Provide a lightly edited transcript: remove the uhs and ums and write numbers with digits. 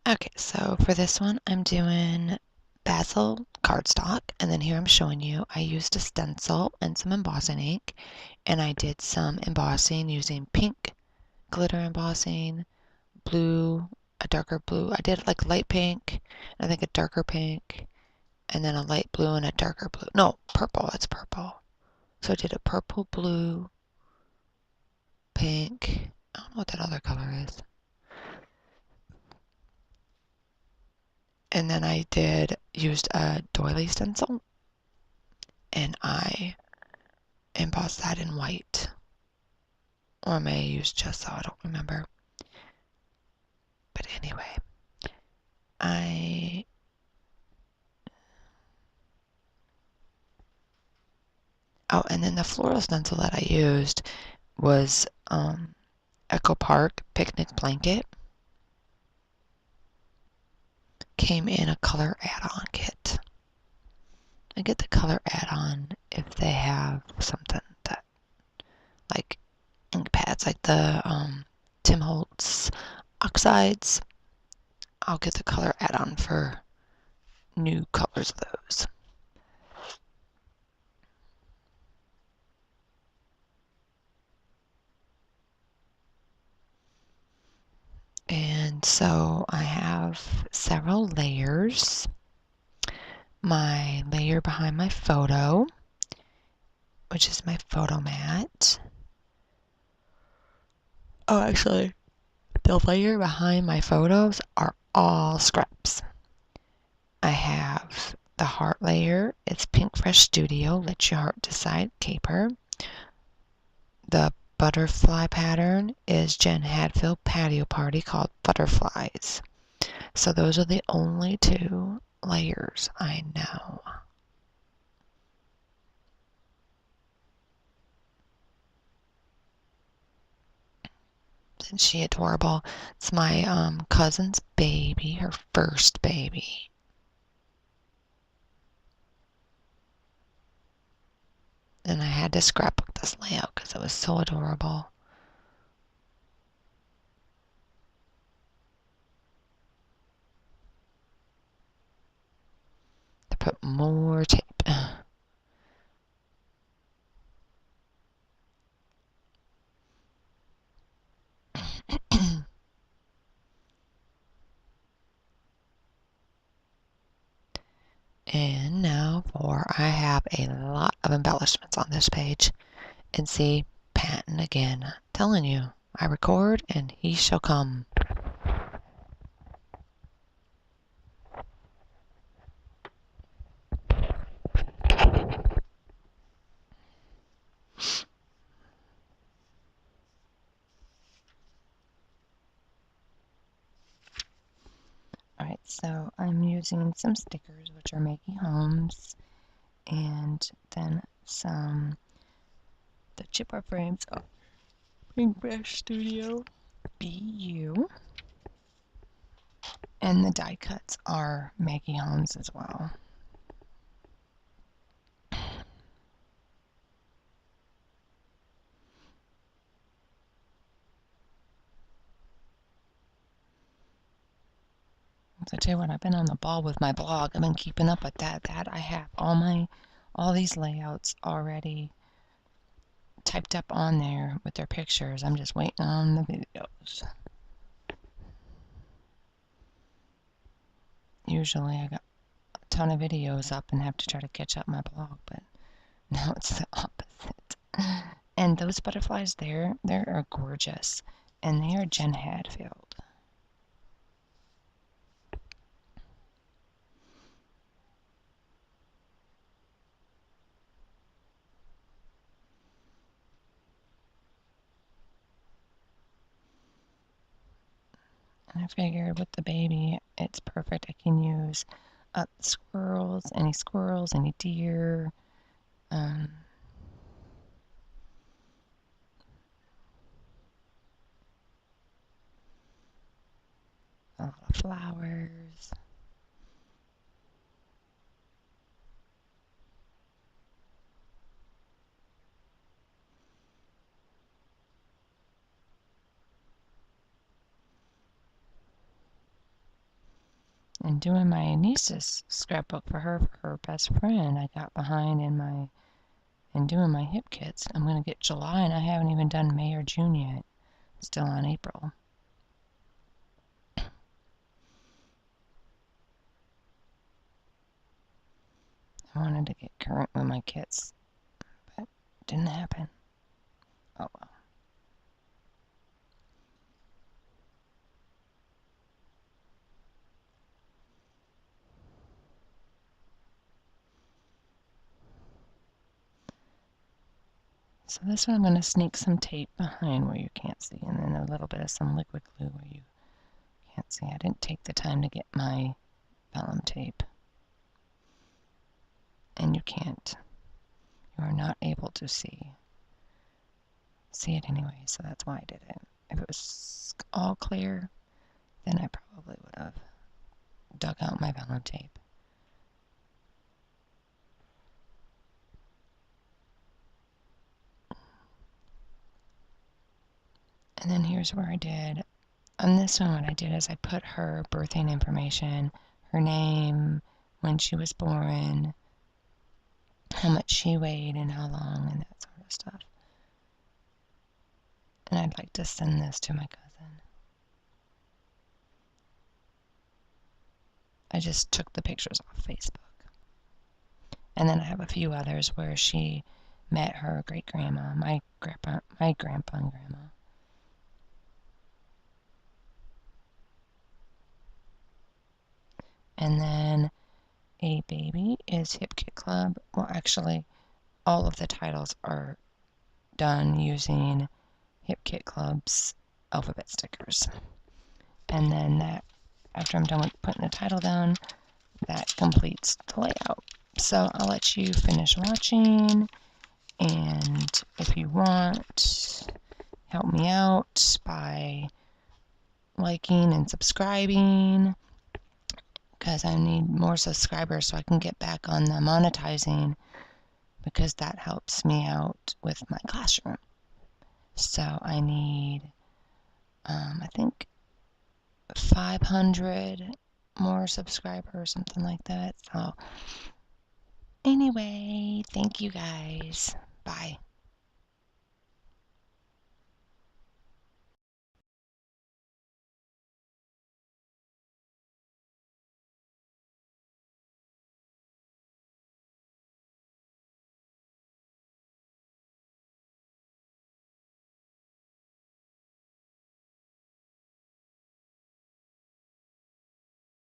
Okay, so for this one, I'm doing basil cardstock, and then here I'm showing you I used a stencil and some embossing ink, and I did some embossing using pink glitter embossing, blue, a darker blue. I did like light pink, I think a darker pink, and then a light blue and a darker blue. No, purple, it's purple. So I did a purple, blue, pink. I don't know what that other color is. And then I used a doily stencil, and I embossed that in white. Or I may use gesso, I don't remember. But anyway, I oh, and then the floral stencil that I used was Echo Park Picnic Blanket. Came in a color add-on kit. I get the color add-on if they have something that, like ink pads, like the Tim Holtz oxides. I'll get the color add-on for new colors of those. And so I have several layers. My layer behind my photo, which is my photo mat. Oh, actually, the layer behind my photos are all scraps. I have the heart layer. It's Pink Fresh Studio, Let Your Heart Decide Caper. The butterfly pattern is Jen Hadfield Patio Party called Butterflies. So those are the only two layers I know. Isn't she adorable? It's my cousin's baby, her first baby. And I had to scrapbook this layout because it was so adorable. To put more tape. And now I have a lot of embellishments on this page. And see, Patton again, telling you, I record and he shall come. Alright, so I'm using some stickers, which are Maggie Holmes, and then the chipboard frames of Pink Fresh Studio BU. And the die cuts are Maggie Holmes as well. So I tell you what, I've been on the ball with my blog. I've been keeping up with that. I have all these layouts already typed up on there with their pictures. I'm just waiting on the videos. Usually I got a ton of videos up and have to try to catch up my blog, but now it's the opposite. And those butterflies there, they are gorgeous. And they are Jen Hadfield. And I figured with the baby, it's perfect. I can use squirrels, any deer, a lot of flowers. and doing my niece's scrapbook for her best friend. I got behind in doing my hip kits. I'm going to get July, and I haven't even done May or June yet. Still on April. I wanted to get current with my kits, but it didn't happen. Oh well. So this one I'm going to sneak some tape behind where you can't see, and then a little bit of some liquid glue where you can't see. I didn't take the time to get my vellum tape. And you can't. You are not able to see it anyway, so that's why I did it. If it was all clear, then I probably would have dug out my vellum tape. And then here's where I did, on this one what I did is I put her birthing information, her name, when she was born, how much she weighed and how long and that sort of stuff. And I'd like to send this to my cousin. I just took the pictures off Facebook. And then I have a few others where she met her great-grandma, my grandpa and grandma. And then a baby is Hip Kit Club. Well, actually, all of the titles are done using Hip Kit Club's alphabet stickers. And then that, after I'm done with putting the title down, that completes the layout. So I'll let you finish watching, and if you want, help me out by liking and subscribing, because I need more subscribers so I can get back on the monetizing, because that helps me out with my classroom. So I need, I think 500 more subscribers, something like that. So anyway, thank you guys. Bye.